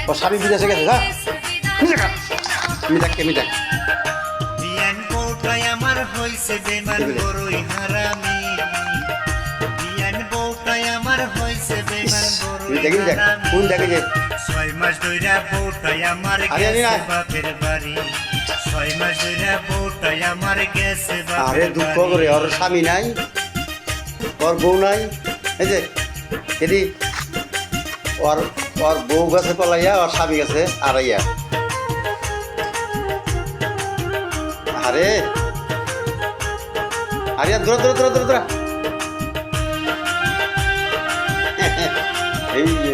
ওর স্বামী বিদেশে গেছে না মিটাকে মিটাক বিয়ান বউটাই আমার হইছে বেমান বড়ই হারামি বিয়ান বউটাই আমার হইছে বেমান বড়ই হারামি কোন দেখে যে 6 মাস ধইরা বউটাই আমার গেছে বাপের বাড়ি 6 মাস ধইরা বউটাই আমার গেছে বাপের বাড়ি আরে দুঃখ করে ওর স্বামী নাই ওর বউ নাই এই যে এদি ওর ওর বউ গেছে পলাইয়া ওর স্বামী গেছে আড়াইয়া আরে আরে দূর দূর দূর দূর এই যে